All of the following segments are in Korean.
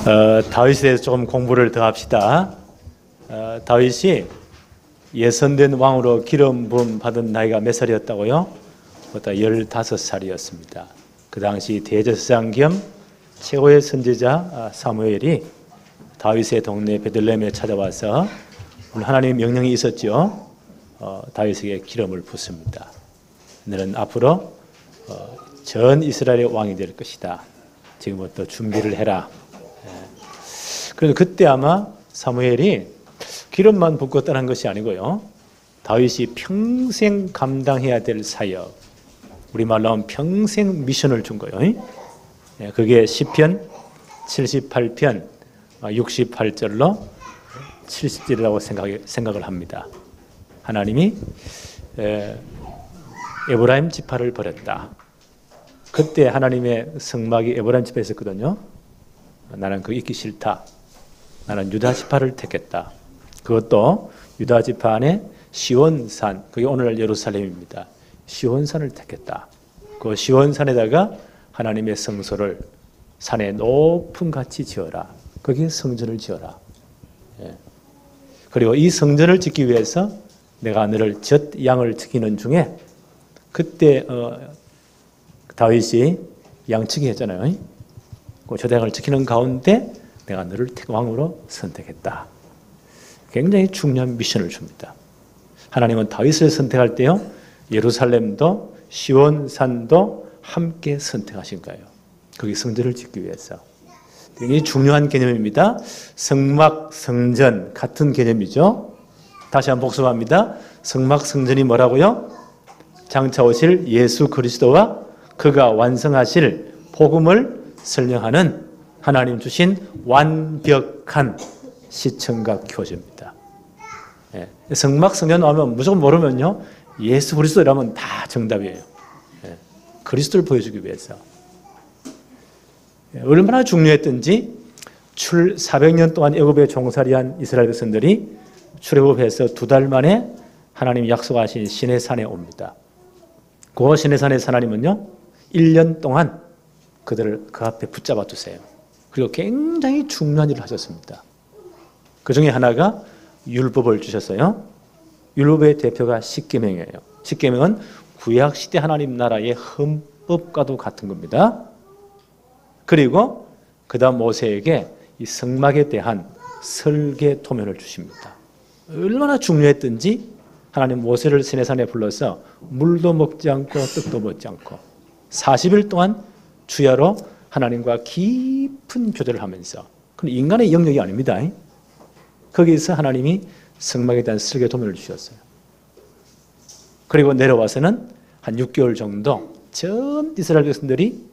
다윗에 대해서 조금 공부를 더 합시다. 다윗이 예선된 왕으로 기름 부음 받은 나이가 몇 살이었다고요? 보다 15살이었습니다. 그 당시 대제사장 겸 최고의 선지자 사무엘이 다윗의 동네 베들레헴에 찾아와서 하나님의 명령이 있었죠. 다윗에게 기름을 붓습니다. 너는 앞으로 전 이스라엘의 왕이 될 것이다. 지금부터 준비를 해라. 그래서 그때 아마 사무엘이 기름만 붓고 떠난 것이 아니고요. 다윗이 평생 감당해야 될 사역, 우리말로 하면 평생 미션을 준 거예요. 그게 시편 78편 68절로 70절이라고 생각을 합니다. 하나님이 에브라임 지파를 버렸다. 그때 하나님의 성막이 에브라임 지파에 있었거든요. 나는 그거 있기 싫다. 나는 유다 지파를 택했다. 그것도 유다 지파 안에 시온산, 그게 오늘날 예루살렘입니다. 시온산을 택했다. 그 시온산에다가 하나님의 성소를 산에 높은 같이 지어라. 거기에 성전을 지어라. 그리고 이 성전을 짓기 위해서 내가 너를 젖 양을 지키는 중에 그때 다윗이 양치기 했잖아요. 그 젖 양을 지키는 가운데 내가 너를 왕으로 선택했다. 굉장히 중요한 미션을 줍니다. 하나님은 다윗을 선택할 때요, 예루살렘도 시온산도 함께 선택하신 거예요. 거기 성전을 짓기 위해서. 굉장히 중요한 개념입니다. 성막, 성전 같은 개념이죠. 다시 한번 복습합니다. 성막, 성전이 뭐라고요? 장차 오실 예수 그리스도와 그가 완성하실 복음을 설명하는 하나님 주신 완벽한 시청각 교재입니다. 성막, 성전 나오면 무조건 모르면요, 예수 그리스도라면 다 정답이에요. 그리스도를 보여주기 위해서. 얼마나 중요했던지 400년 동안 애굽에 종살이한 이스라엘 백성들이 출애굽해서 2달 만에 하나님이 약속하신 시내산에 옵니다. 그 시내산의 하나님은요, 1년 동안 그들을 그 앞에 붙잡아 두세요. 그리고 굉장히 중요한 일을 하셨습니다. 그 중에 하나가 율법을 주셨어요. 율법의 대표가 십계명이에요. 십계명은 구약시대 하나님 나라의 헌법과도 같은 겁니다. 그리고 그 다음 모세에게 이 성막에 대한 설계 도면을 주십니다. 얼마나 중요했던지 하나님 모세를 시내산에 불러서 물도 먹지 않고 떡도 먹지 않고 40일 동안 주야로 하나님과 깊은 교제를 하면서, 그건 인간의 영역이 아닙니다. 거기서 하나님이 성막에 대한 설계 도면을 주셨어요. 그리고 내려와서는 한 6개월 정도 전 이스라엘 백성들이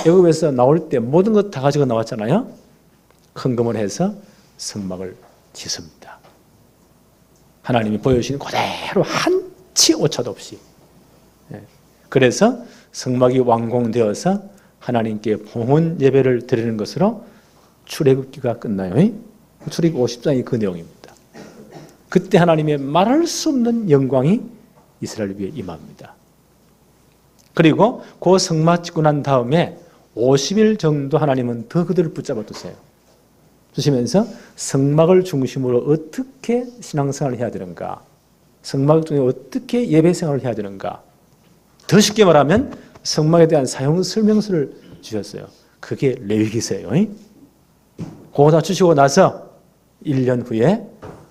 애굽에서 나올 때 모든 것 다 가지고 나왔잖아요. 헌금을 해서 성막을 짓습니다. 하나님이 보여주신 그대로 한치 오차도 없이. 그래서 성막이 완공되어서 하나님께 봉헌 예배를 드리는 것으로 출애굽기가 끝나요. 출애굽 50장이 그 내용입니다. 그때 하나님의 말할 수 없는 영광이 이스라엘 위에 임합니다. 그리고 그 성막 짓고 난 다음에 50일 정도 하나님은 더 그들을 붙잡아 두세요. 두시면서 성막을 중심으로 어떻게 신앙생활을 해야 되는가, 성막 중에 어떻게 예배생활을 해야 되는가, 더 쉽게 말하면 성막에 대한 사용 설명서를 주셨어요. 그게 레위기서예요. 그거 다 주시고 나서 1년 후에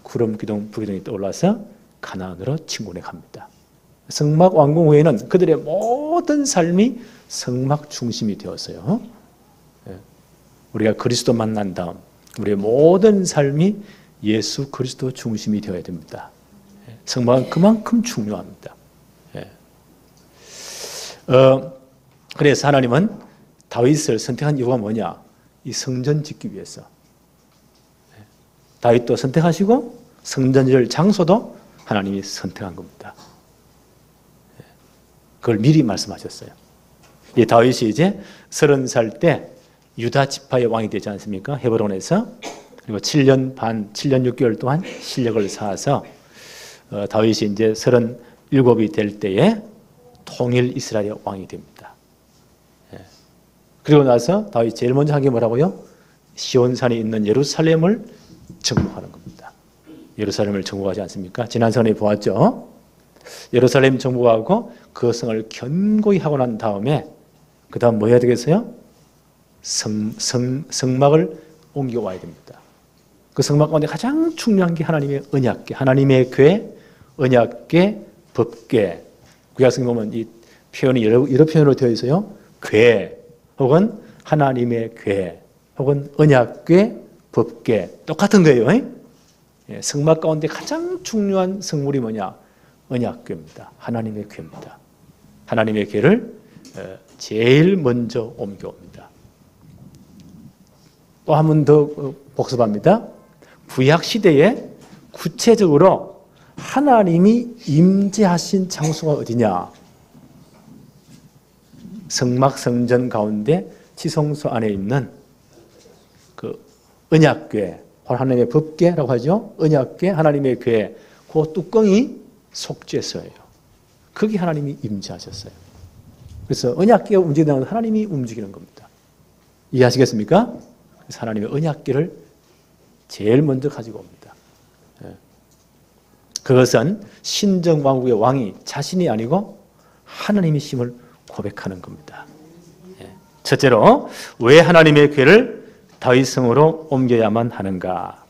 구름 기둥, 불기둥이 떠올라서 가나안으로 침공해 갑니다. 성막 완공 후에는 그들의 모든 삶이 성막 중심이 되었어요. 우리가 그리스도 만난 다음 우리의 모든 삶이 예수 그리스도 중심이 되어야 됩니다. 성막은 그만큼 중요합니다. 그래서 하나님은 다윗을 선택한 이유가 뭐냐? 이 성전 짓기 위해서. 다윗도 선택하시고 성전 지을 장소도 하나님이 선택한 겁니다. 그걸 미리 말씀하셨어요. 이 다윗이 이제 30살 때 유다 지파의 왕이 되지 않습니까? 헤브론에서. 그리고 7년 반, 7년 6개월 동안 실력을 쌓아서 다윗이 이제 37이 될 때에 통일 이스라엘의 왕이 됩니다. 그리고 나서 다윗이 제일 먼저 한 게 뭐라고요? 시온산에 있는 예루살렘을 정복하는 겁니다. 예루살렘을 정복하지 않습니까? 지난 시간에 보았죠. 예루살렘 정복하고 그 성을 견고히 하고 난 다음에 그 다음 뭐 해야 되겠어요? 성막을 옮겨와야 됩니다. 그 성막 가운데 가장 중요한 게 하나님의 언약궤, 하나님의 궤, 언약궤, 법궤. 구약성경 보면 이 표현이 여러 표현으로 되어 있어요. 궤 혹은 하나님의 궤 혹은 언약궤, 법궤 똑같은 거예요. 성막 가운데 가장 중요한 성물이 뭐냐? 언약궤입니다. 하나님의 궤입니다. 하나님의 궤를 제일 먼저 옮겨옵니다. 또 한 번 더 복습합니다. 구약 시대에 구체적으로 하나님이 임재하신 장소가 어디냐? 성막 성전 가운데 지성소 안에 있는 그 언약궤, 하나님의 법궤라고 하죠. 언약궤, 하나님의 궤, 그 뚜껑이 속죄소예요. 거기 하나님이 임재하셨어요. 그래서 언약궤가 움직이는 하나님이 움직이는 겁니다. 이해하시겠습니까? 그래서 하나님의 언약궤를 제일 먼저 가지고 옵니다. 그것은 신정왕국의 왕이 자신이 아니고 하나님이심을 고백하는 겁니다. 첫째로 왜 하나님의 궤를 다윗성으로 옮겨야만 하는가?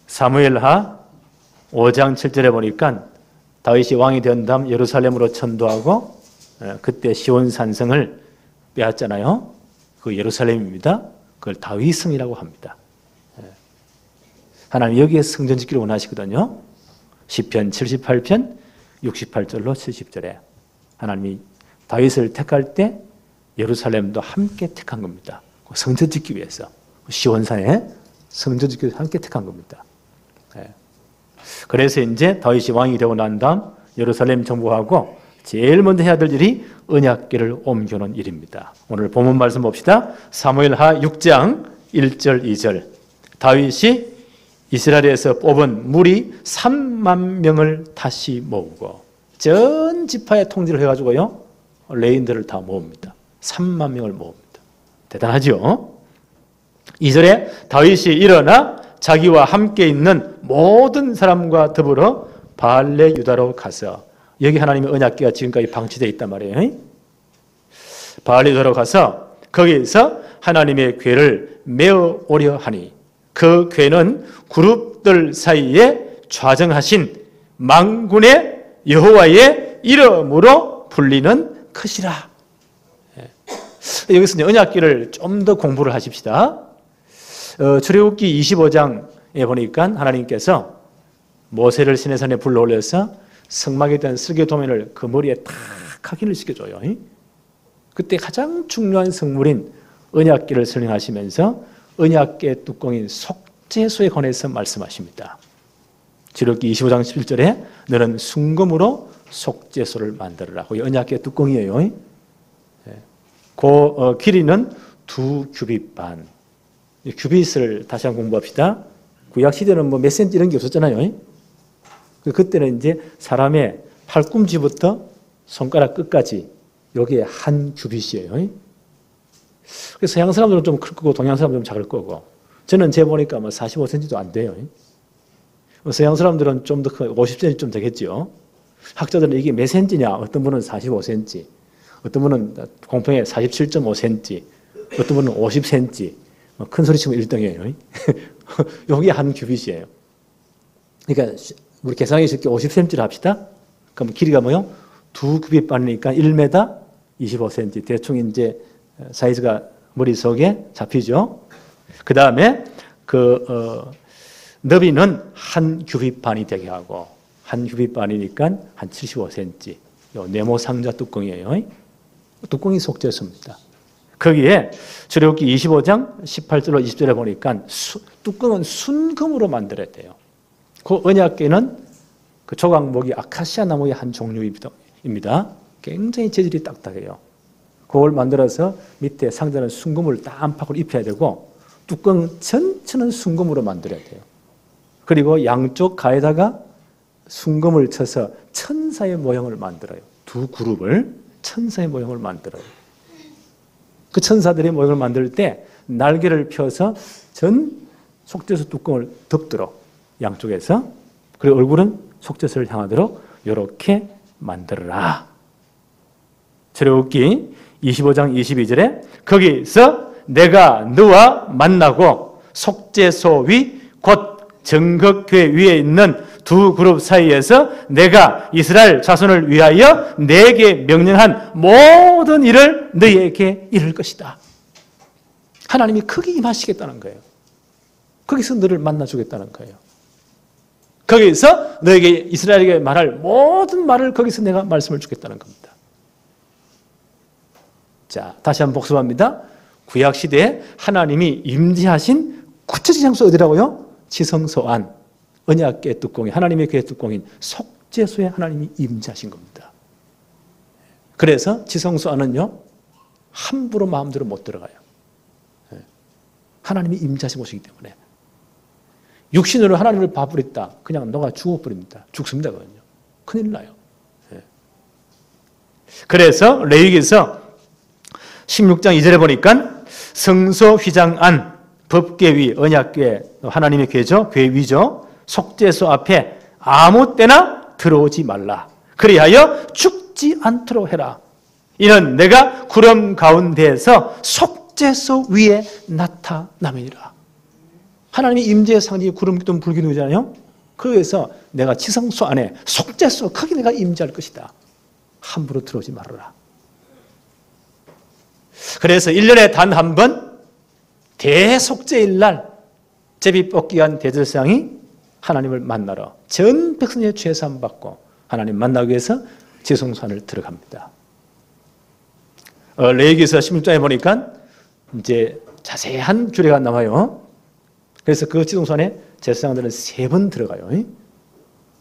사무엘하 5장 7절에 보니까 다윗이 왕이 된 다음 예루살렘으로 전도하고 그때 시온 산성을 빼앗잖아요. 그 예루살렘입니다. 그걸 다윗성이라고 합니다. 하나님 여기에 성전 짓기를 원하시거든요. 시편 78편 68절로 70절에 하나님이 다윗을 택할 때 예루살렘도 함께 택한 겁니다. 성전 짓기 위해서 시온산에 성전 짓기 위해서 함께 택한 겁니다. 그래서 이제 다윗이 왕이 되고 난 다음 예루살렘 정복하고 제일 먼저 해야 될 일이 언약궤를 옮겨놓은 일입니다. 오늘 본문 말씀 봅시다. 사무엘하 6장 1절 2절 다윗이 이스라엘에서 뽑은 무리 3만 명을 다시 모으고 전 지파의 통제를 해가지고요 레인들을 다 모읍니다. 3만 명을 모읍니다. 대단하죠? 2절에 다윗이 일어나 자기와 함께 있는 모든 사람과 더불어 바알레 유다로 가서 여기 하나님의 언약궤가 지금까지 방치되어 있단 말이에요. 바알레 유다로 가서 거기에서 하나님의 궤를 메어 오려 하니 그 궤는 그룹들 사이에 좌정하신 만군의 여호와의 이름으로 불리는 것이라. 여기서 언약궤를 좀 더 공부를 하십시다. 출애굽기 25장에 보니까 하나님께서 모세를 시내산에 불러올려서 성막에 대한 설계 도면을 그 머리에 탁 각인을 시켜줘요. 그때 가장 중요한 성물인 언약궤를 설명하시면서 언약궤 뚜껑인 속죄소에 관해서 말씀하십니다. 출애굽기 25장 11절에 너는 순금으로 속죄소를 만들어라. 거기 언약궤 뚜껑이에요. 그 길이는 2규빗 반. 규빗을 다시 한번 공부합시다. 구약 시대는 뭐 몇 센치 이런 게 없었잖아요. 그때는 이제 사람의 팔꿈치부터 손가락 끝까지 여기에 한 규빗이에요. 그래서 서양 사람들은 좀 클 거고 동양 사람들은 좀 작을 거고 저는 재보니까 뭐 45cm도 안 돼요. 서양 사람들은 좀 더 크고 50cm 좀 되겠죠. 학자들은 이게 몇 cm냐? 어떤 분은 45cm, 어떤 분은 공평에 47.5cm, 어떤 분은 50cm. 큰 소리 치면 1등이에요. 여기 한 규빗이에요. 그러니까 우리 계산하기 쉽게 50cm를 합시다. 그럼 길이가 뭐요? 2규빗 반이니까 1m 25cm. 대충 이제 사이즈가 머릿속에 잡히죠. 그 다음에 너비는 한 규빗 반이 되게 하고 한 규빗 반이니까 한 75cm. 요 네모 상자 뚜껑이에요. 뚜껑이 속죄소입니다. 거기에 출애굽기 25장 18절로 20절에 보니까 뚜껑은 순금으로 만들어야 돼요. 그 언약궤는 그 조각목이 아카시아 나무의 한 종류입니다. 굉장히 재질이 딱딱해요. 그걸 만들어서 밑에 상자는 순금을 딱 안팎으로 입혀야 되고 뚜껑 전체는 순금으로 만들어야 돼요. 그리고 양쪽 가에다가 순금을 쳐서 천사의 모형을 만들어요. 두 그룹을 천사의 모형을 만들어요. 그 천사들의 모형을 만들 때 날개를 펴서 전 속죄소 뚜껑을 덮도록 양쪽에서, 그리고 얼굴은 속죄소를 향하도록 이렇게 만들어라. 출애굽기 25장 22절에 거기서 내가 너와 만나고 속죄소 위 곧 정극궤 위에 있는 두 그룹 사이에서 내가 이스라엘 자손을 위하여 내게 명령한 모든 일을 너희에게 이룰 것이다. 하나님이 거기 임하시겠다는 거예요. 거기서 너를 만나주겠다는 거예요. 거기서 너에게 이스라엘에게 말할 모든 말을 거기서 내가 말씀을 주겠다는 겁니다. 자, 다시 한번 복습합니다. 구약시대에 하나님이 임재하신 구체적인 장소 어디라고요? 지성소 안, 언약궤 뚜껑이, 하나님의 궤 뚜껑인 속죄소에 하나님이 임재하신 겁니다. 그래서 지성소 안은요, 함부로 마음대로 못 들어가요. 하나님이 임재하신 곳이기 때문에. 육신으로 하나님을 봐버렸다, 그냥 너가 죽어버립니다. 죽습니다. 그건요. 큰일 나요. 그래서 레위기에서 16장 2절에 보니까 성소 휘장 안, 법궤 위, 언약궤, 하나님의 궤죠. 궤 위죠. 속죄소 앞에 아무 때나 들어오지 말라. 그리하여 죽지 않도록 해라. 이는 내가 구름 가운데에서 속죄소 위에 나타남이니라. 하나님의 임재의 상징이 구름 기둥 불 기둥이잖아요. 그래서 내가 지성소 안에 속죄소 거기 내가 임재할 것이다. 함부로 들어오지 말아라. 그래서 1년에 단 한 번 대속죄일 날 제비 뽑기 위한 대제사장이 하나님을 만나러 전 백성의 죄 사함 받고 하나님 만나기 위해서 지성소안을 들어갑니다. 레위기서 16장에 보니까 이제 자세한 규례가 나와요. 그래서 그 지성소안에 제사장들은 3번 들어가요.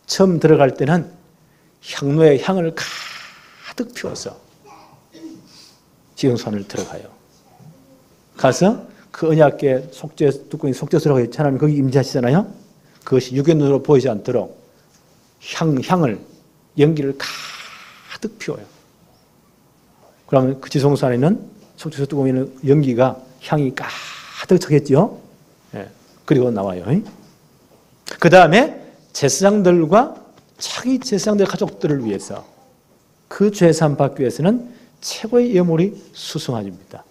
처음 들어갈 때는 향로의 향을 가득 피워서 지성소안을 들어가요. 가서 그 언약궤 속죄 뚜껑이 속죄소라고 했지, 하나님 거기 임재하시잖아요. 그것이 육의 눈으로 보이지 않도록 향을, 연기를 가득 피워요. 그러면 그 지성소 안에는 속죄소 뚜껑에는 연기가, 향이 가득 차겠죠. 그리고 나와요. 그 다음에 제사장들과 자기 제사장들 가족들을 위해서 그 죄사함 받기 위해서는 최고의 예물이 수송아지입니다.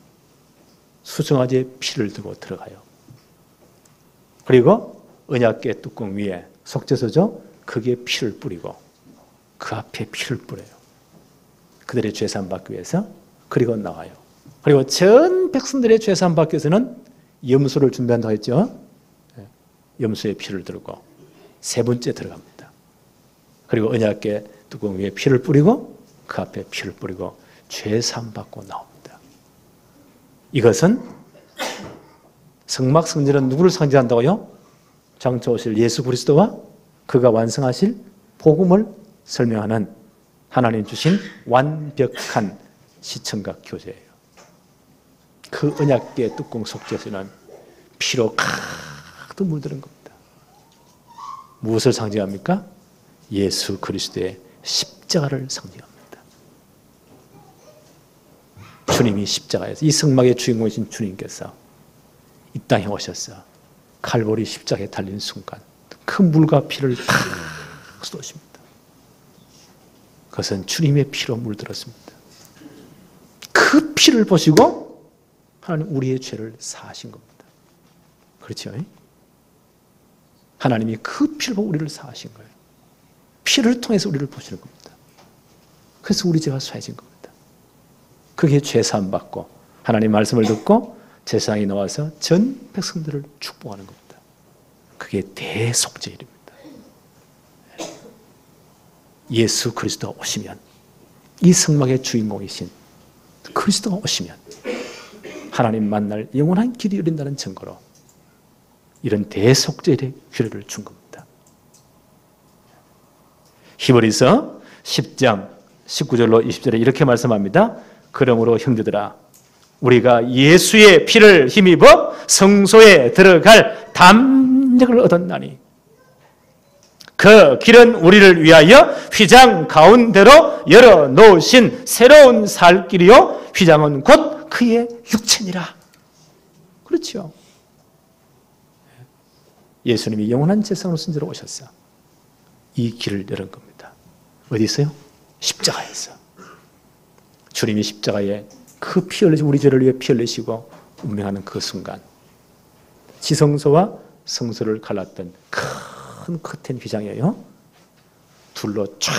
수송아지의 피를 들고 들어가요. 그리고 언약궤 뚜껑 위에 속죄소죠. 거기에 피를 뿌리고 그 앞에 피를 뿌려요. 그들의 죄사함 받기 위해서. 그리고 나와요. 그리고 전 백성들의 죄사함 받기 위해서는 염소를 준비한다고 했죠. 염소의 피를 들고 3번째 들어갑니다. 그리고 언약궤 뚜껑 위에 피를 뿌리고 그 앞에 피를 뿌리고 죄사함 받고 나옵니다. 이것은 성막 성전은 누구를 상징한다고요? 장차 오실 예수 그리스도와 그가 완성하실 복음을 설명하는 하나님 주신 완벽한 시청각 교제예요. 그 언약궤 뚜껑 속죄소는 피로 가득 물드는 겁니다. 무엇을 상징합니까? 예수 그리스도의 십자가를 상징합니다. 주님이 십자가에서, 이 성막의 주인공이신 주님께서 이 땅에 오셔서 칼보리 십자가에 달린 순간 그 물과 피를 다 쏟으십니다. 그것은 주님의 피로 물들었습니다. 그 피를 보시고 하나님 우리의 죄를 사하신 겁니다. 그렇죠? 하나님이 그 피를 보고 우리를 사하신 거예요. 피를 통해서 우리를 보시는 겁니다. 그래서 우리 죄가 사해진 겁니다. 그게 죄사함 받고 하나님 말씀을 듣고 제사장이 나와서 전 백성들을 축복하는 겁니다. 그게 대속죄일입니다. 예수 그리스도가 오시면, 이 성막의 주인공이신 그리스도가 오시면 하나님 만날 영원한 길이 열린다는 증거로 이런 대속죄일의 규례를 준 겁니다. 히브리서 10장 19절로 20절에 이렇게 말씀합니다. 그러므로 형제들아, 우리가 예수의 피를 힘입어 성소에 들어갈 담력을 얻었나니 그 길은 우리를 위하여 휘장 가운데로 열어놓으신 새로운 살 길이요, 휘장은 곧 그의 육체니라. 그렇죠. 예수님이 영원한 제사장으로 승자로 오셨어. 이 길을 열은 겁니다. 어디 있어요? 십자가에서. 주님이 십자가에 그 피 흘리시고 우리 죄를 위해 피 흘리시고 운명하는 그 순간 지성소와 성소를 갈랐던 큰 커튼 휘장이에요. 둘로 쫙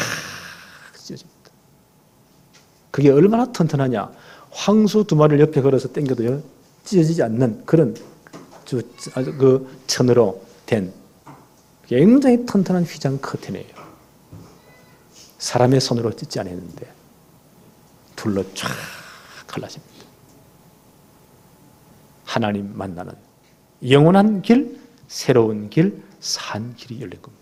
찢어집니다. 그게 얼마나 튼튼하냐. 황소 두 마리를 옆에 걸어서 당겨도요 찢어지지 않는 그런 그 천으로 된 굉장히 튼튼한 휘장 커튼이에요. 사람의 손으로 찢지 않았는데 둘로 쫙 갈라집니다. 하나님 만나는 영원한 길, 새로운 길, 산 길이 열린 겁니다.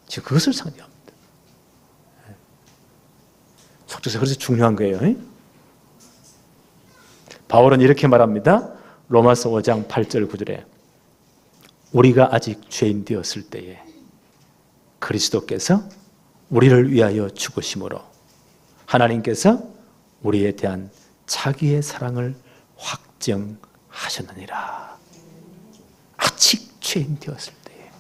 지금 그것을 상징합니다. 속죄서 그래서 중요한 거예요. 바울은 이렇게 말합니다. 로마서 5장 8절 9절에 우리가 아직 죄인 되었을 때에 그리스도께서 우리를 위하여 죽으심으로 하나님께서 우리에 대한 자기의 사랑을 확정하셨느니라. 아직 죄인 되었을 때에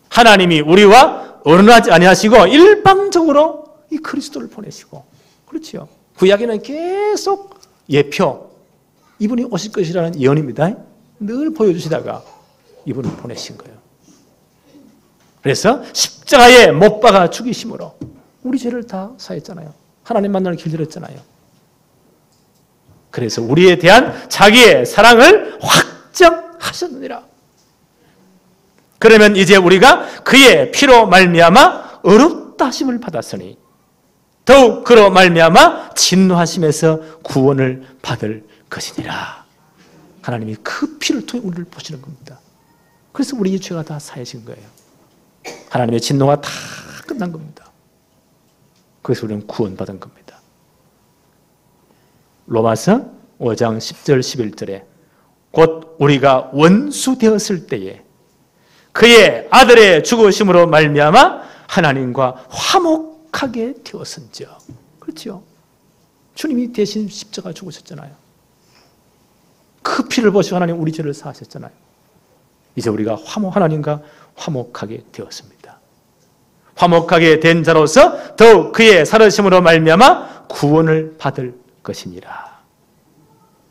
하나님이 우리와 언어하지 아니하시고 일방적으로 이 그리스도를 보내시고, 그렇지요. 구약에는 계속 예표, 이분이 오실 것이라는 예언입니다. 늘 보여주시다가 이분을 보내신 거예요. 그래서 십자가에 못 박아 죽이심으로 우리 죄를 다 사했잖아요. 하나님 만나는 길 열었잖아요. 그래서 우리에 대한 자기의 사랑을 확정하셨느니라. 그러면 이제 우리가 그의 피로 말미암아 의롭다 하심을 받았으니 더욱 그로 말미암아 진노하심에서 구원을 받을 것이니라. 하나님이 그 피를 통해 우리를 보시는 겁니다. 그래서 우리의 죄가 다 사해진 거예요. 하나님의 진노가 다 끝난 겁니다. 그래서 우리는 구원받은 겁니다. 로마서 5장 10절 11절에 곧 우리가 원수 되었을 때에 그의 아들의 죽으심으로 말미암아 하나님과 화목하게 되었은즉. 그렇죠. 주님이 대신 십자가 죽으셨잖아요. 그 피를 보시고 하나님 우리 죄를 사하셨잖아요. 이제 우리가 하나님과 화목하게 되었습니다. 화목하게 된 자로서 더욱 그의 살으심으로 말미암아 구원을 받을 것이니라.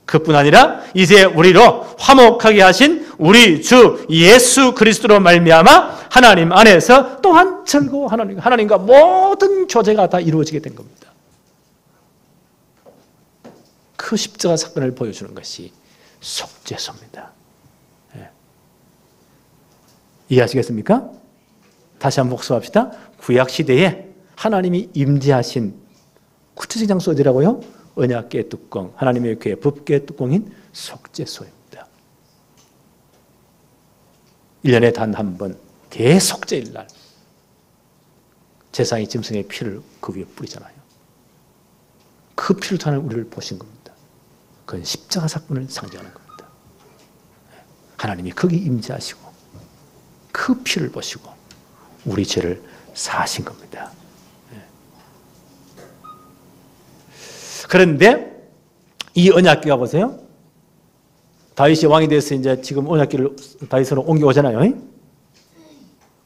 그뿐 아니라 이제 우리로 화목하게 하신 우리 주 예수 그리스도로 말미암아 하나님 안에서 또한 즐거워 하나님과 모든 교제가 다 이루어지게 된 겁니다. 그 십자가 사건을 보여주는 것이 속죄소입니다. 네. 이해하시겠습니까? 다시 한번 복습합시다. 구약시대에 하나님이 임재하신 구체적 장소 어디라고요? 언약궤 뚜껑, 하나님의 교회 법궤 뚜껑인 속죄소입니다. 1년에 단 한 번 대속죄일 날 제사장이 짐승의 피를 그 위에 뿌리잖아요. 그 피를 통해 우리를 보신 겁니다. 그건 십자가 사건을 상징하는 겁니다. 하나님이 거기 임재하시고 그 피를 보시고 우리 죄를 사하신 겁니다. 그런데 이 언약궤가 보세요. 다윗이 왕이 돼서 이제 지금 언약궤를 다윗으로 옮겨오잖아요.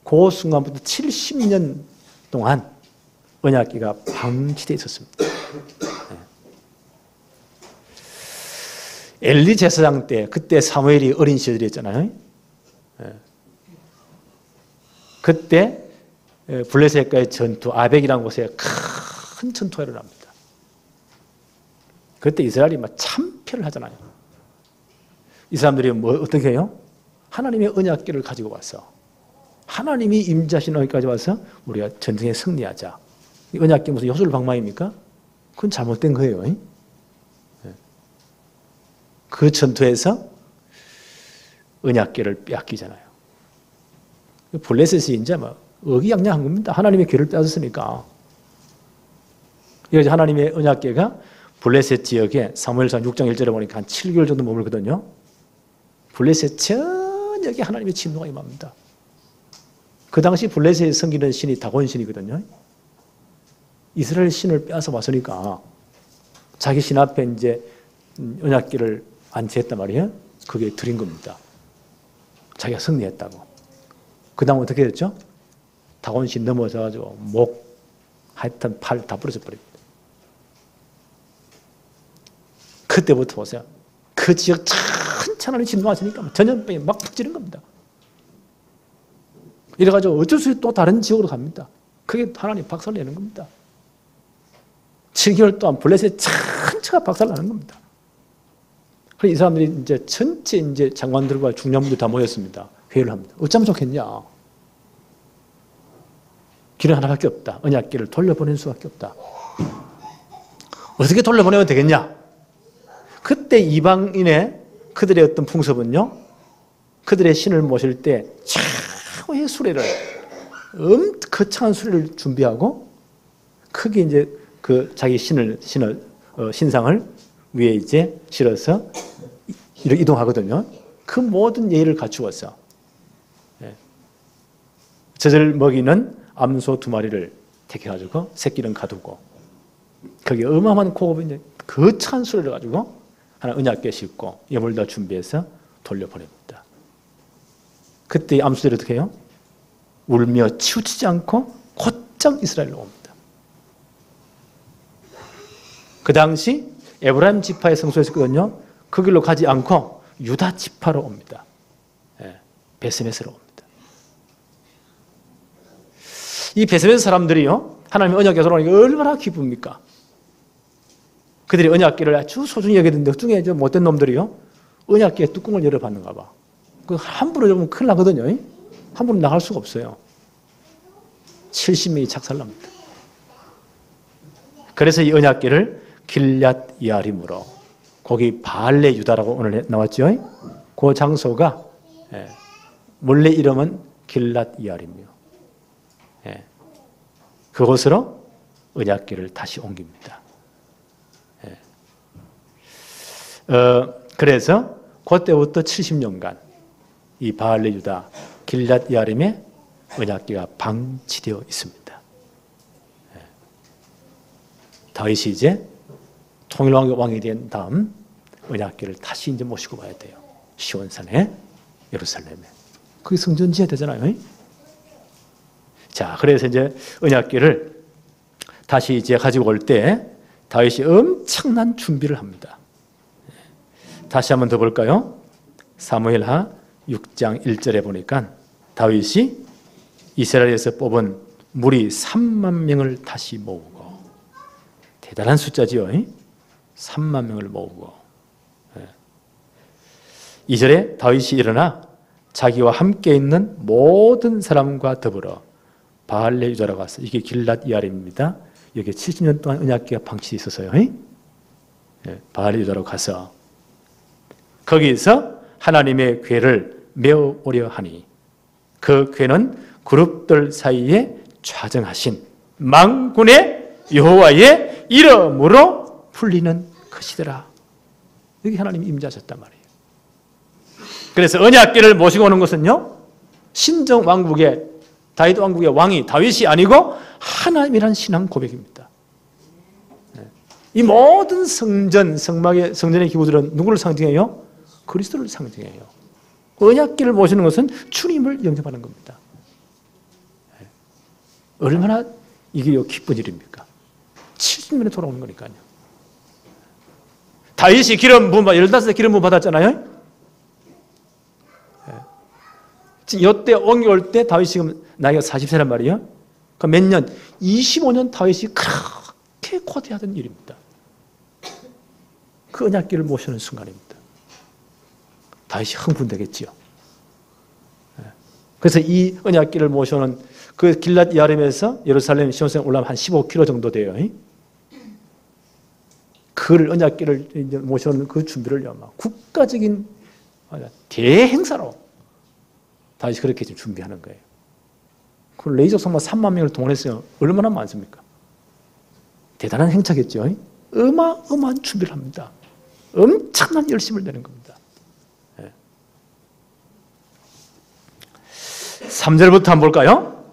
그 순간부터 70년 동안 언약궤가 방치되어 있었습니다. 엘리 제사장 때, 그때 사무엘이 어린 시절이었잖아요. 그때 블레셋과의 전투, 아벡이라는 곳에 큰 전투가 일어납니다. 그때 이스라엘이 막 참패를 하잖아요. 이 사람들이 어떻게 해요? 하나님의 언약궤를 가지고 와서 하나님이 임재하신 언약궤까지 와서 우리가 전쟁에 승리하자. 이 언약궤 무슨 요술방망입니까? 그건 잘못된 거예요. 그 전투에서 언약궤를 빼앗기잖아요. 블레셋이 이제 막 의기양양한 겁니다. 하나님의 궤를 빼앗았으니까. 그래서 하나님의 언약궤가 블레셋 지역에 사무엘상 6장 1절에 보니까 한 7개월 정도 머물거든요. 블레셋 전역에 하나님의 진노가 임합니다. 그 당시 블레셋에 섬기는 신이 다곤 신이거든요. 이스라엘 신을 빼앗아 왔으니까 자기 신 앞에 이제 언약궤를 안치했단 말이에요. 그게 드린 겁니다. 자기가 승리했다고. 그 다음 어떻게 됐죠? 다곤신 넘어져가지고 목, 하여튼 팔 다 부러져 버립니다. 그때부터 보세요. 그 지역 천천히 진노하시니까 전염병이 막 퍼지는 겁니다. 이래가지고 어쩔 수 없이 또 다른 지역으로 갑니다. 그게 하나님 박살내는 겁니다. 7개월 동안 블레셋 전체가 박살나는 겁니다. 그래서 이 사람들이 이제 전체 이제 장관들과 중령들이 다 모였습니다. 회의를 합니다. 어쩌면 좋겠냐? 길은 하나밖에 없다. 언약궤를 돌려보낼 수밖에 없다. 어떻게 돌려보내면 되겠냐? 그때 이방인의 그들의 어떤 풍습은요, 그들의 신을 모실 때 최고의 수레를, 거창한 수레를 준비하고, 크게 이제 그 자기 신상을 위에 이제 실어서 이렇게 이동하거든요. 그 모든 예의를 갖추어서 젖을 먹이는 암소 2마리를 택해가지고 새끼는 가두고, 거기에 어마어마한 고급인 이제 거창한 수레를 가지고 하나 언약궤 싣고 예물을 다 준비해서 돌려보냅니다. 그때 암수들이 어떻게 해요? 울며 치우치지 않고 곧장 이스라엘로 옵니다. 그 당시 에브라임 지파의 성소였거든요. 그 길로 가지 않고 유다 지파로 옵니다. 베스메스로 옵니다. 이 베스메스 사람들이요, 하나님의 언약궤 돌아오니까 얼마나 기쁩니까? 그들이 언약궤를 아주 소중히 여기는데 그 중에 못된 놈들이요, 언약궤 뚜껑을 열어봤는가 봐. 그 함부로 열면 큰일 나거든요. 함부로 나갈 수가 없어요. 70명이 착살납니다. 그래서 이 언약궤를 길앗 야림으로, 거기 바알레 유다라고 오늘 나왔죠. 그 장소가 원래 이름은 길앗 야림이요. 그곳으로 언약궤를 다시 옮깁니다. 그래서 그때부터 70년간 이 바알레 유다 길앗 야림에 언약궤가 방치되어 있습니다. 다윗이 이제 통일왕이 된 다음 언약궤를 다시 이제 모시고 와야 돼요. 시온산에, 예루살렘에. 그게 성전지어야 되잖아요. 자, 그래서 이제 언약궤를 다시 이제 가지고 올 때 다윗이 엄청난 준비를 합니다. 다시 한번 더 볼까요? 사무엘하 6장 1절에 보니까 다윗이 이스라엘에서 뽑은 무리 3만 명을 다시 모으고, 대단한 숫자지요. 3만 명을 모으고, 2절에 다윗이 일어나 자기와 함께 있는 모든 사람과 더불어 바알레 유다로 가서, 이게 길앗 야림입니다. 여기 70년 동안 언약궤가 방치되어 있었어요. 바알레 유다로 가서 거기서 하나님의 궤를 메어오려 하니, 그 궤는 그룹들 사이에 좌정하신 만군의 여호와의 이름으로 풀리는 것이더라. 여기 하나님이 임재하셨단 말이에요. 그래서 언약궤를 모시고 오는 것은요, 신정 왕국의, 다윗 왕국의 왕이 다윗이 아니고 하나님이라는 신앙 고백입니다. 이 모든 성전, 성전의 기구들은 누구를 상징해요? 그리스도를 상징해요. 언약궤를 모시는 것은 주님을 영접하는 겁니다. 얼마나 이게 기쁜 일입니까? 70년에 돌아오는 거니까요. 다윗이 기름 부음, 15세 기름 부음 받았잖아요. 지금 이때 옮겨올 때 다윗이 지금 나이가 40세란 말이에요. 그러니까 몇 년? 25년 다윗이 그렇게 고대하던 일입니다. 그 언약궤를 모시는 순간입니다. 다윗이 흥분되겠지요. 그래서 이 언약궤를 모셔는 그 길앗 야림에서 예루살렘 시온산에 올라가면 한 15km 정도 돼요. 그 언약궤를 이제 모셔는 그 준비를 국가적인 대행사로 다윗이 그렇게 지금 준비하는 거예요. 그 레이저 성만 3만 명을 동원했어요. 얼마나 많습니까? 대단한 행차겠죠. 어마어마한 준비를 합니다. 엄청난 열심을 내는 겁니다. 3절부터 한번 볼까요?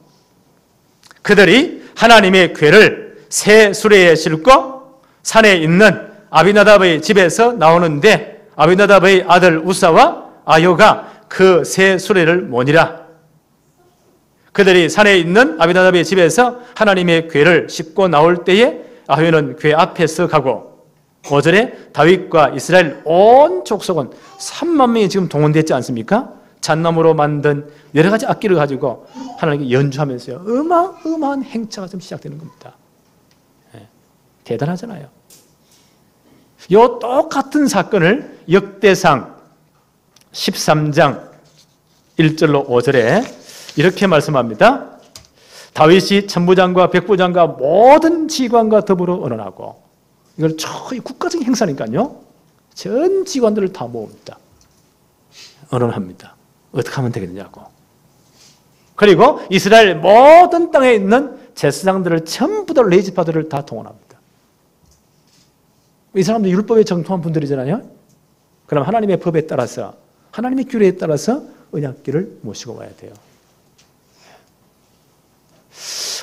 그들이 하나님의 궤를 새 수레에 싣고 산에 있는 아비나답의 집에서 나오는데 아비나답의 아들 우사와 아효가 그 새 수레를 모니라. 그들이 산에 있는 아비나답의 집에서 하나님의 궤를 싣고 나올 때에 아효는 궤 앞에서 가고 5절에 다윗과 이스라엘 온 족속은 3만 명이 지금 동원됐지 않습니까? 잣나무로 만든 여러 가지 악기를 가지고 하나님께 연주하면서요. 어마어마한 행차가 좀 시작되는 겁니다. 대단하잖아요. 이 똑같은 사건을 역대상 13장 1절로 5절에 이렇게 말씀합니다. 다윗이 천부장과 백부장과 모든 지관과 더불어 언언하고, 이걸 거의 국가적인 행사니까요. 전 지관들을 다 모읍니다. 언언합니다. 어떻게 하면 되겠냐고. 그리고 이스라엘 모든 땅에 있는 제사장들을 전부 다 레위지파들을 다 동원합니다. 이 사람들 율법에 정통한 분들이잖아요. 그럼 하나님의 법에 따라서, 하나님의 규례에 따라서 언약궤를 모시고 와야 돼요.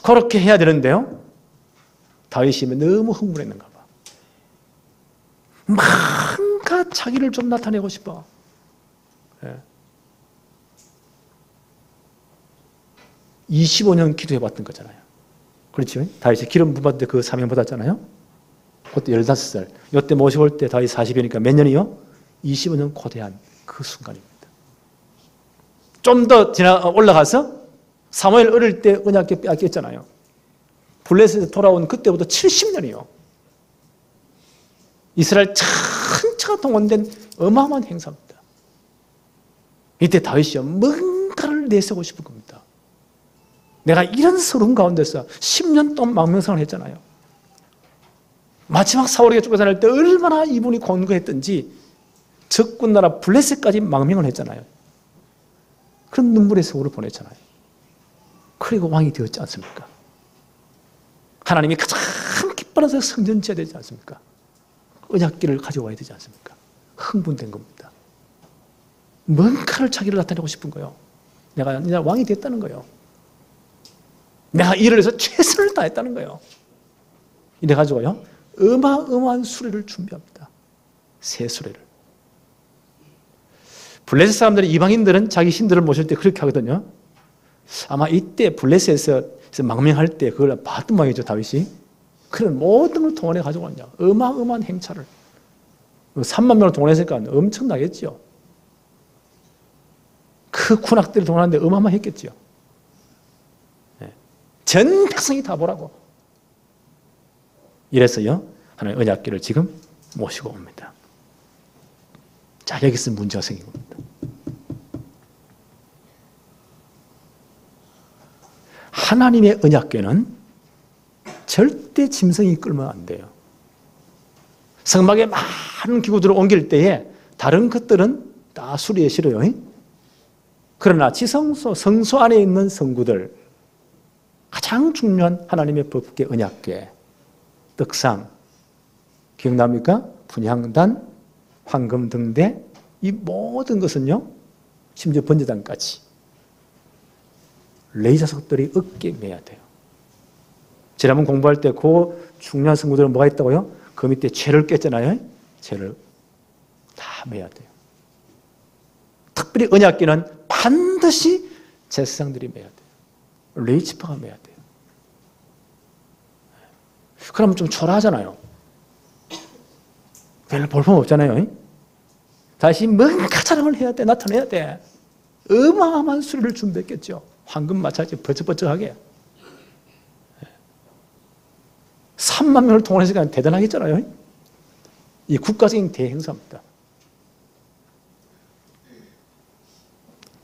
그렇게 해야 되는데요. 다윗이 너무 흥분했는가 봐. 뭔가 자기를 좀 나타내고 싶어. 25년 기도해봤던 거잖아요. 그렇죠? 다윗이 기름 부받을 때 그 사명 받았잖아요. 그때 15살. 이때 모셔올 때 다윗 40이니까 몇 년이요? 25년 고대한 그 순간입니다. 좀 더 올라가서 사무엘 어릴 때 언약궤 빼앗겼잖아요. 블레셋에서 돌아온 그때부터 70년이요. 이스라엘 전체가 동원된 어마어마한 행사입니다. 이때 다윗이요, 뭔가를 내세우고 싶은 겁니다. 내가 이런 서름 가운데서 10년 동안 망명성을 했잖아요. 마지막 사울에게 쫓겨다닐 때 얼마나 이분이 권고했던지 적군 나라 블레셋까지 망명을 했잖아요. 그런 눈물의 세월을 보냈잖아요. 그리고 왕이 되었지 않습니까? 하나님이 가장 기뻐하는 성전 지어야 되지 않습니까? 언약궤를 가져와야 되지 않습니까? 흥분된 겁니다. 뭔가를 자기를 나타내고 싶은 거예요. 내가 왕이 됐다는 거예요. 내가 일을 해서 최선을 다했다는 거예요. 이래가지고요, 어마어마한 수레를 준비합니다. 새 수레를. 블레셋 사람들은, 이방인들은 자기 신들을 모실 때 그렇게 하거든요. 아마 이때 블레셋에서 망명할 때 그걸 봤던 모양이죠, 다윗이. 그런 모든 걸 동원해 가지고 왔냐. 어마어마한 행차를. 3만 명을 동원했으니까 엄청나겠죠. 그 군악들을 동원하는데 어마어마했겠죠. 전 백성이 다 보라고. 이래서요, 하나님 언약궤를 지금 모시고 옵니다. 자, 여기서 문제가 생긴 겁니다. 하나님의 언약궤는 절대 짐승이 끌면 안 돼요. 성막에 많은 기구들을 옮길 때에 다른 것들은 다 수리에 실어요. 그러나 지성소, 성소 안에 있는 성구들, 가장 중요한 하나님의 법궤, 언약궤, 떡상, 기억납니까? 분향단, 황금등대, 이 모든 것은요, 심지어 번제단까지 레위자석들이 어깨에 매야 돼요. 지난번 공부할 때 그 중요한 성구들은 뭐가 있다고요? 그 밑에 죄를 깼잖아요. 죄를 다 매야 돼요. 특별히 언약궤는 반드시 제사장들이 매야 돼요. 레위지파가 매야 돼요. 그러면 좀 초라하잖아요. 별로 볼품 없잖아요. 다시 뭔가 자랑을 해야 돼, 나타내야 돼. 어마어마한 수리를 준비했겠죠. 황금 마차지 버쩍버쩍하게. 3만 명을 동원했으니까 대단하겠잖아요. 이 국가적인 대행사입니다.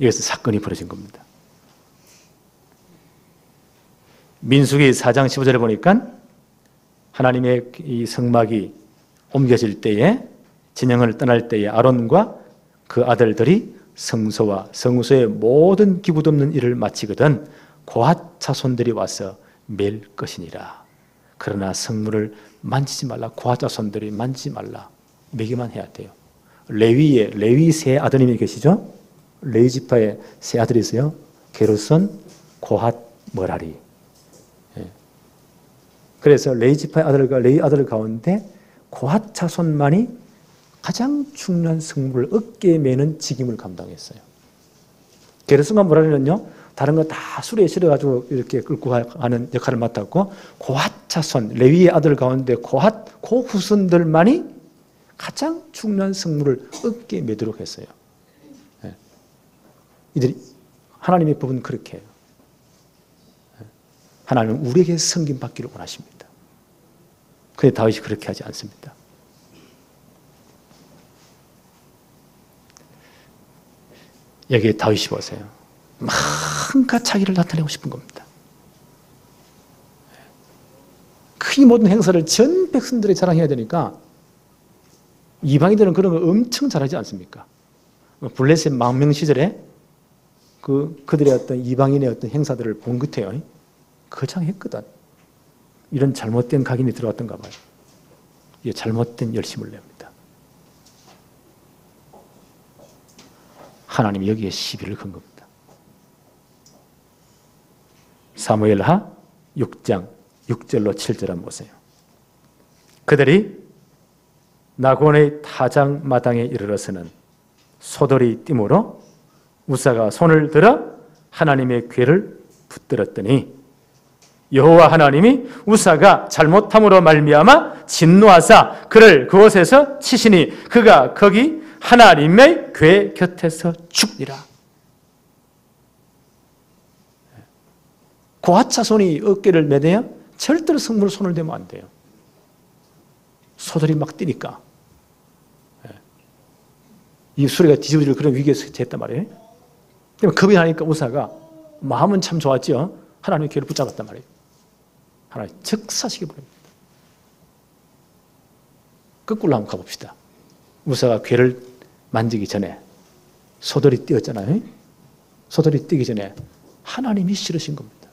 여기서 사건이 벌어진 겁니다. 민수기 4장 15절에 보니까 하나님의 이 성막이 옮겨질 때에, 진영을 떠날 때에 아론과 그 아들들이 성소와 성소의 모든 기구 없는 일을 마치거든 고핫 자손들이 와서 맬 것이니라. 그러나 성물을 만지지 말라. 고핫 자손들이 만지지 말라. 매기만 해야 돼요. 레위 세 아드님이 계시죠? 레위 지파의 세 아들이 있어요. 게르손, 고핫, 머라리. 그래서 레위 지파의 아들과 레위 아들 가운데 고핫 자손만이 가장 중요한 성물을 어깨에 매는 직임을 감당했어요. 게르손과 므라리는요, 다른 거 다 수레에 실어가지고 이렇게 끌고 가는 역할을 맡았고, 고핫 자손, 레위의 아들 가운데 고핫, 후손들만이 가장 중요한 성물을 어깨에 매도록 했어요. 네. 이들이, 하나님의 법은 그렇게 해요. 하나님은 우리에게 섬김받기를 원하십니다. 그런데 다윗이 그렇게 하지 않습니다. 여기에 다윗이 보세요. 뭔가 자기를 나타내고 싶은 겁니다. 그 모든 행사를 전 백성들이 자랑해야 되니까 이방인들은 그런 거 엄청 잘하지 않습니까? 블레셋 망명 시절에 그들의 어떤 이방인의 어떤 행사들을 본 끝에요. 거창했거든. 이런 잘못된 각인이 들어왔던가 봐요. 이게 잘못된 열심을 냅니다. 하나님이 여기에 시비를 건 겁니다. 사무엘하 6장 6절로 7절 한번 보세요. 그들이 나곤의 타작 마당에 이르러서는 소돌이 띠므로 우사가 손을 들어 하나님의 궤를 붙들었더니 여호와 하나님이 우사가 잘못함으로 말미암아 진노하사 그를 그곳에서 치시니 그가 거기 하나님의 궤 곁에서 죽니라. 고핫 자손이 어깨를 매대야 절대로 성물을 손을 대면 안 돼요. 소들이 막 뛰니까. 이 수레가 뒤집어질 그런 위기에서 했단 말이에요. 겁이 나니까 우사가 마음은 참 좋았죠. 하나님의 궤를 붙잡았단 말이에요. 하나님 즉사시켜버립니다. 거꾸로 한번 가봅시다. 우사가 궤를 만지기 전에 소들이 뛰었잖아요. 소들이 뛰기 전에 하나님이 싫으신 겁니다.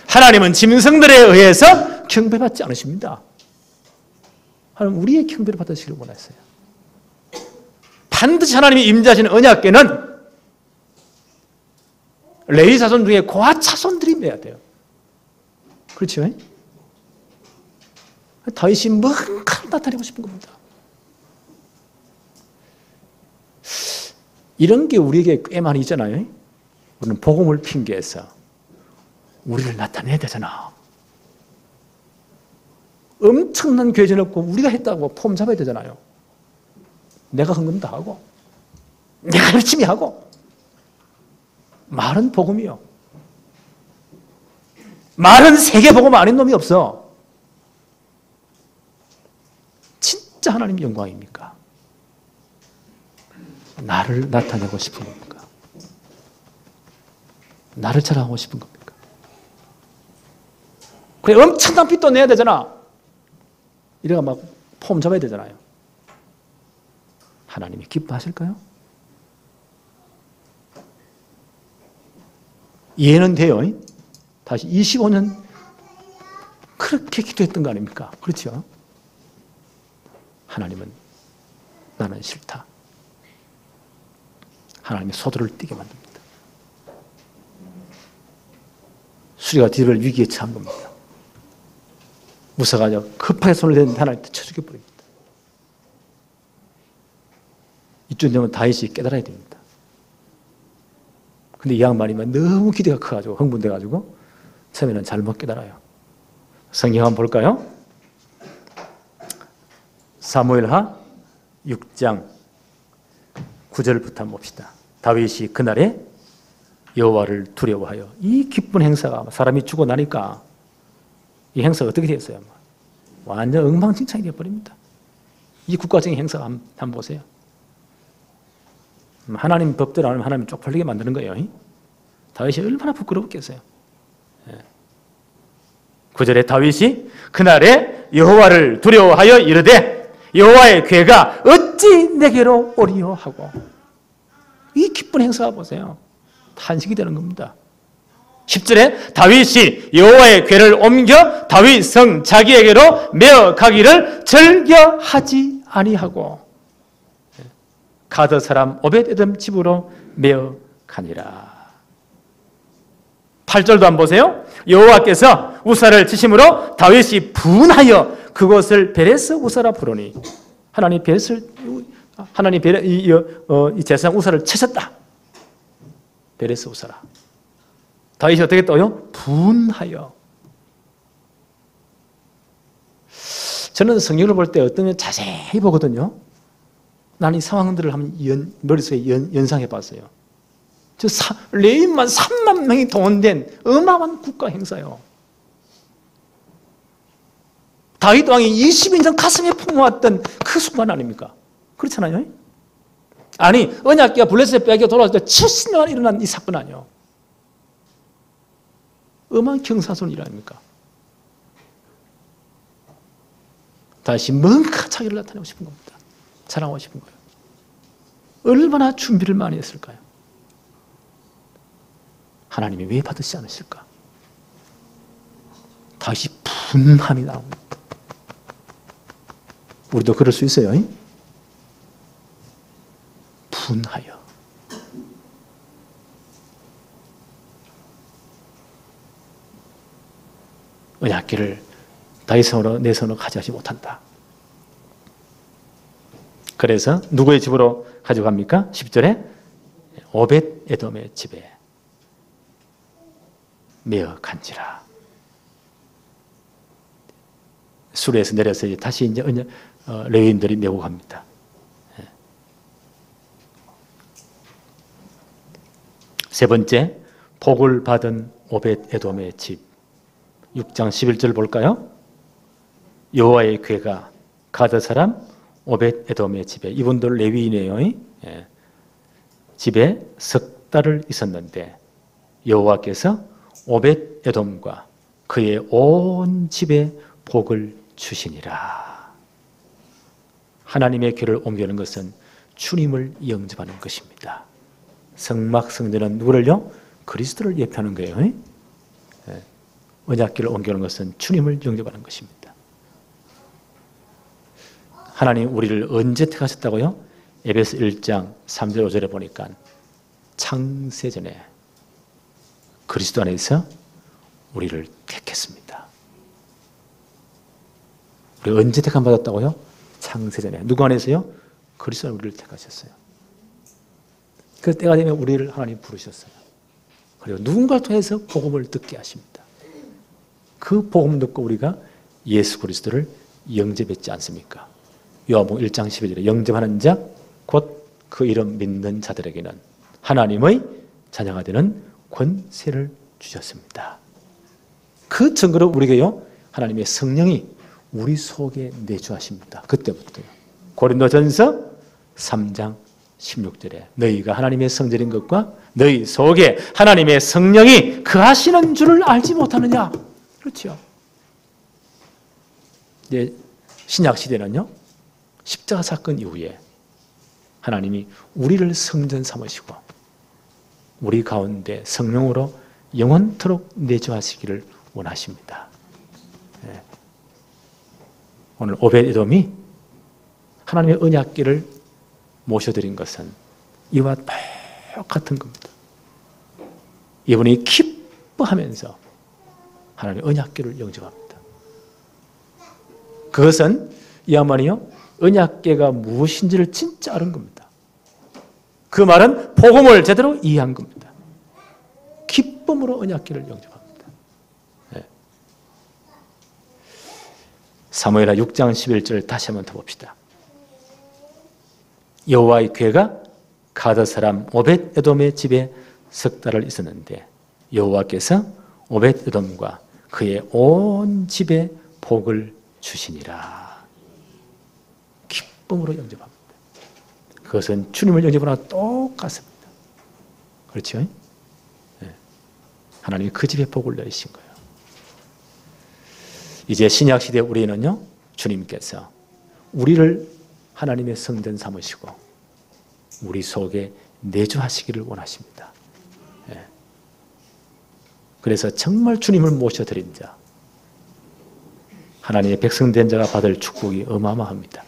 하나님은 짐승들에 의해서 경배받지 않으십니다. 하나님 우리의 경배를 받으시기를 원하세요. 반드시 하나님이 임재하시는 언약궤는 레위 자손 중에 고핫 자손들이 매야 돼요. 그렇죠? 다윗이 뭔가를 나타내고 싶은 겁니다. 이런 게 우리에게 꽤 많이 있잖아요. 우리는 복음을 핑계해서 우리를 나타내야 되잖아. 엄청난 교회 놓고 우리가 했다고 폼 잡아야 되잖아요. 내가 헌금 다 하고 내가 열심히 하고 말은 복음이요. 말은 세계 복음 아닌 놈이 없어. 진짜 하나님 영광입니까? 나를 나타내고 싶은 겁니까? 나를 자랑하고 싶은 겁니까? 그래 엄청난 빚도 내야 되잖아. 이래가 막 폼 잡아야 되잖아요. 하나님이 기뻐하실까요? 이해는 돼요. 다시 25년 그렇게 기도했던 거 아닙니까? 그렇죠? 하나님은 나는 싫다. 하나님의 소들을 뛰게 만듭니다. 수리가 뒤를 위기에 처한 겁니다. 무사가 급하게 손을 대는데 하나님한테 쳐 죽여버립니다. 이쯤 되면 다윗이 깨달아야 됩니다. 근데 이 양반이면 너무 기대가 커가지고 흥분돼가지고 처음에는 잘못 깨달아요. 성경 한번 볼까요? 사무엘하 6장 9절부터 한번 봅시다. 다윗이 그날에 여호와를 두려워하여 이 기쁜 행사가 사람이 죽고 나니까 이 행사가 어떻게 되었어요? 완전 엉망진창이 되어버립니다. 이 국가적인 행사가 한번 보세요. 하나님 법대로 안 하면 하나님 쪽팔리게 만드는 거예요. 다윗이 얼마나 부끄러웠겠어요. 9절에 다윗이 그날에 여호와를 두려워하여 이르되 여호와의 궤가 어찌 내게로 오리요 하고 이 기쁜 행사가 보세요. 탄식이 되는 겁니다. 10절에 다윗이 여호와의 궤를 옮겨 다윗 성 자기에게로 메어 가기를 즐겨하지 아니하고 가드 사람 오벳에돔 집으로 메어 가니라. 8절도 한번 보세요. 여호와께서 우사를 치심으로 다윗이 분하여 그곳을 베레스 우사라 부르니 하나님 이 제사장 우사를 치셨다. 베레스 우사라. 다윗이 어떻게 떠요? 분하여. 저는 성경을 볼 때 어떤 게 자세히 보거든요. 나는 이 상황들을 한번 머릿속에 연상해 봤어요. 레위인만 3만 명이 동원된 어마어마한 국가 행사요. 다윗 왕이 20년 가슴에 품어왔던 그 순간 아닙니까? 그렇잖아요. 아니 언약궤가 블레셋 빼앗겨 돌아왔을 때 70년 만에 일어난 이 사건 아니에요. 어마어마한 경사선 일 아닙니까? 다시 뭔가 자기를 나타내고 싶은 겁니다. 자랑하고 싶은 거예요. 얼마나 준비를 많이 했을까요? 하나님이 왜 받으시지 않으실까? 다시 분함이 나옵니다. 우리도 그럴 수 있어요. 분하여. 언약궤를 다윗 손으로 내 손으로 가져가지 못한다. 그래서 누구의 집으로 가져갑니까? 10절에 오벳 에돔의 집에 메어 간지라. 수레에서 내려서 다시 이제 레위인들이 메고 갑니다. 세 번째, 복을 받은 오벳 에돔의 집. 6장 11절 볼까요? 여호와의 궤가 가드 사람 오벳 에돔의 집에, 이분들 레위인이에요. 집에 석 달을 있었는데 여호와께서 오벳 에돔과 그의 온 집에 복을 주시니라. 하나님의 궤를 옮기는 것은 주님을 영접하는 것입니다. 성막성전은 누구를요? 그리스도를 예표하는 거예요. 언약궤를 옮기는 것은 주님을 영접하는 것입니다. 하나님 우리를 언제 택하셨다고요? 에베소 1장 3절 5절에 보니까 창세전에 그리스도 안에서 우리를 택했습니다. 우리 언제 택함 받았다고요? 창세전에. 누구 안에서요? 그리스도 안에 우리를 택하셨어요. 그 때가 되면 우리를 하나님 부르셨어요. 그리고 누군가를 통해서 복음을 듣게 하십니다. 그 복음 듣고 우리가 예수 그리스도를 영접했지 않습니까? 요한복음 1장 12절에 영접하는 자 곧 그 이름 믿는 자들에게는 하나님의 자녀가 되는 권세를 주셨습니다. 그 증거로 우리에게요 하나님의 성령이 우리 속에 내주하십니다. 그때부터요. 고린도전서 3장 16절에 너희가 하나님의 성전인 것과 너희 속에 하나님의 성령이 거하시는 줄을 알지 못하느냐. 그렇죠. 이제 신약 시대는요 십자가 사건 이후에 하나님이 우리를 성전 삼으시고 우리 가운데 성령으로 영원토록 내주하시기를 원하십니다. 네. 오늘 오벳 에돔이 하나님의 언약궤를 모셔드린 것은 이와 똑같은 겁니다. 이분이 기뻐하면서 하나님의 언약궤를 영접합니다. 그것은 이 양반이요 언약궤가 무엇인지를 진짜 아는 겁니다. 그 말은 복음을 제대로 이해한 겁니다. 기쁨으로 언약궤를 영접합니다. 네. 사무엘하 6장 11절 다시 한번 더 봅시다. 여호와의 궤가 가드 사람 오벳 에돔의 집에 석 달을 있었는데 여호와께서 오벳 에돔과 그의 온 집에 복을 주시니라. 기쁨으로 영접합니다. 그것은 주님을 영접하나 똑같습니다. 그렇죠? 네. 하나님이 그 집에 복을 내리신 거예요. 이제 신약시대 우리는요 주님께서 우리를 하나님의 성전 삼으시고 우리 속에 내주하시기를 원하십니다. 네. 그래서 정말 주님을 모셔드린 자 하나님의 백성된 자가 받을 축복이 어마어마합니다.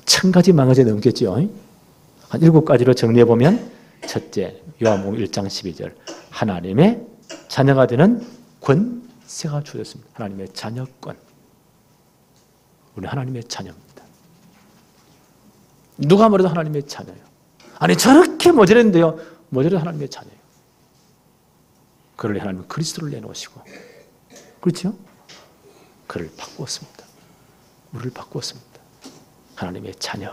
1000가지 만가지 넘겠죠. 한 7가지로 정리해보면 첫째 요한복음 1장 12절 하나님의 자녀가 되는 권세가 주어졌습니다. 하나님의 자녀권. 우리 하나님의 자녀입니다. 누가 말해도 하나님의 자녀예요. 아니 저렇게 모자랐는데요. 모자라도 하나님의 자녀예요. 그를 하나님은 그리스도를 내놓으시고, 그렇죠? 그를 바꾸었습니다. 우리를 바꾸었습니다. 하나님의 자녀.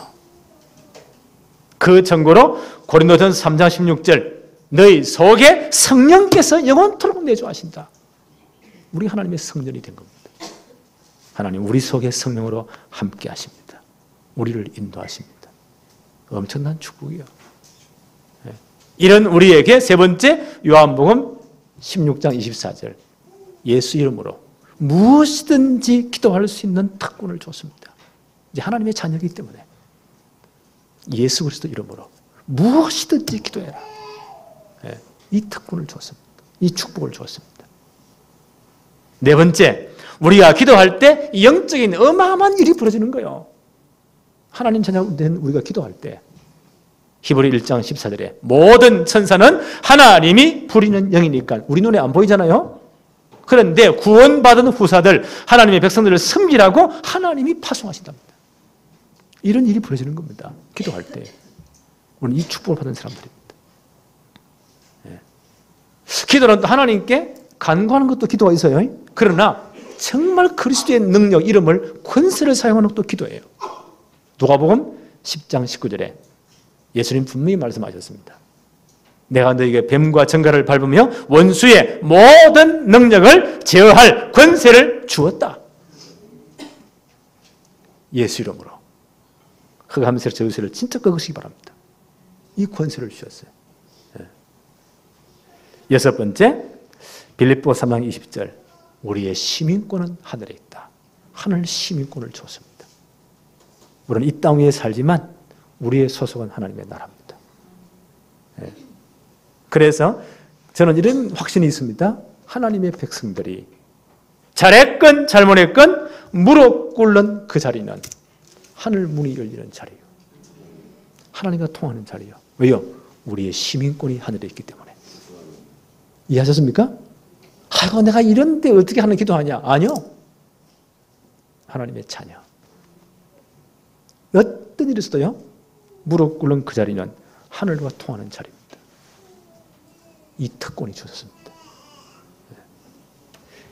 그 증거로 고린도전서 3장 16절 너희 속에 성령께서 영원토록 내주하신다. 우리 하나님의 성전이 된 겁니다. 하나님 우리 속에 성령으로 함께 하십니다. 우리를 인도하십니다. 엄청난 축복이요. 이런 우리에게 세 번째 요한복음 16장 24절 예수 이름으로 무엇이든지 기도할 수 있는 특권을 줬습니다. 이제 하나님의 자녀이기 때문에 예수 그리스도 이름으로 무엇이든지 기도해라. 이 특권을 줬습니다. 이 축복을 줬습니다. 네 번째, 우리가 기도할 때 영적인 어마어마한 일이 벌어지는 거예요. 하나님 자녀된 우리가 기도할 때 히브리 1장 14절에 모든 천사는 하나님이 부리는 영이니까 우리 눈에 안 보이잖아요. 그런데 구원받은 후사들 하나님의 백성들을 섬기라고 하나님이 파송하신답니다. 이런 일이 벌어지는 겁니다. 기도할 때 우리는 이 축복을 받은 사람들입니다. 기도는 하나님께 간구하는 것도 기도가 있어요. 그러나 정말 그리스도의 능력, 이름을 권세를 사용하는 것도 기도예요. 누가복음 10장 19절에 예수님 분명히 말씀하셨습니다. 내가 너에게 뱀과 정갈을 밟으며 원수의 모든 능력을 제어할 권세를 주었다. 예수 이름으로 흑암세력 저주세를 진짜 꺾으시기 바랍니다. 이 권세를 주셨어요. 여섯 번째, 빌립보 3장 20절 우리의 시민권은 하늘에 있다. 하늘 시민권을 줬습니다. 우리는 이 땅 위에 살지만 우리의 소속은 하나님의 나라입니다. 그래서 저는 이런 확신이 있습니다. 하나님의 백성들이 잘했건 잘못했건 무릎 꿇는 그 자리는 하늘 문이 열리는 자리예요. 하나님과 통하는 자리예요. 왜요? 우리의 시민권이 하늘에 있기 때문에. 이해하셨습니까? 아이고 내가 이런데 어떻게 하는 기도하냐? 아니요. 하나님의 자녀. 어떤 일이 있어도요. 무릎 꿇는 그 자리는 하늘과 통하는 자리입니다. 이 특권이 주셨습니다.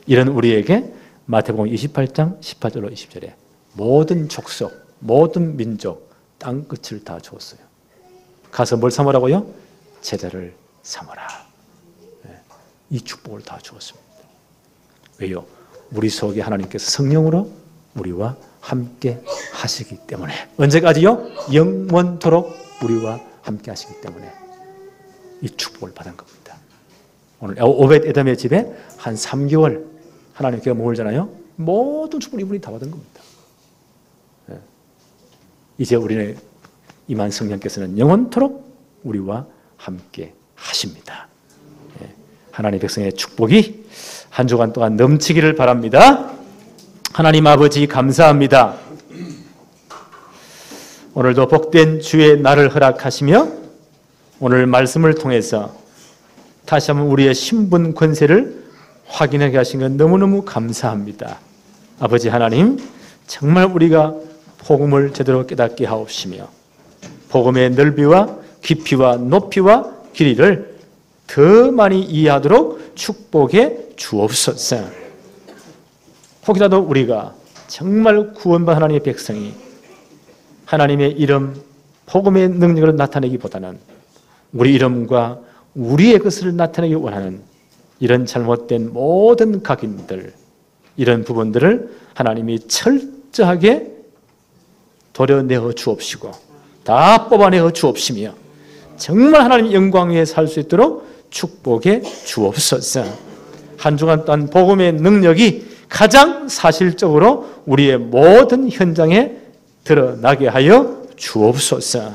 이런 우리에게 마태복음 28장 18절로 20절에 모든 족속, 모든 민족, 땅끝을 다 주었어요. 가서 뭘 삼으라고요? 제자를 삼으라. 이 축복을 다 주었습니다. 왜요? 우리 속에 하나님께서 성령으로 우리와 함께 하시기 때문에. 언제까지요? 영원토록 우리와 함께 하시기 때문에 이 축복을 받은 겁니다. 오늘 오벳 에돔의 집에 한 3개월 하나님께서 머물잖아요. 모든 축복을 이분이 다 받은 겁니다. 이제 우리는 임한 성령께서는 영원토록 우리와 함께 하십니다. 하나님의 백성의 축복이 한 주간 동안 넘치기를 바랍니다. 하나님 아버지 감사합니다. 오늘도 복된 주의 날을 허락하시며 오늘 말씀을 통해서 다시 한번 우리의 신분 권세를 확인하게 하신 것 너무너무 감사합니다. 아버지 하나님, 정말 우리가 복음을 제대로 깨닫게 하옵시며 복음의 넓이와 깊이와 높이와 길이를 더 많이 이해하도록 축복해 주옵소서. 혹이라도 우리가 정말 구원받은 하나님의 백성이 하나님의 이름, 복음의 능력을 나타내기보다는 우리 이름과 우리의 것을 나타내기 원하는 이런 잘못된 모든 각인들, 이런 부분들을 하나님이 철저하게 도려내어 주옵시고 다 뽑아내어 주옵시며 정말 하나님 영광 위에 살 수 있도록 축복해 주옵소서. 한 주간 동안 복음의 능력이 가장 사실적으로 우리의 모든 현장에 드러나게 하여 주옵소서.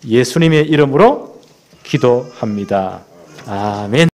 예수님의 이름으로 기도합니다. 아멘.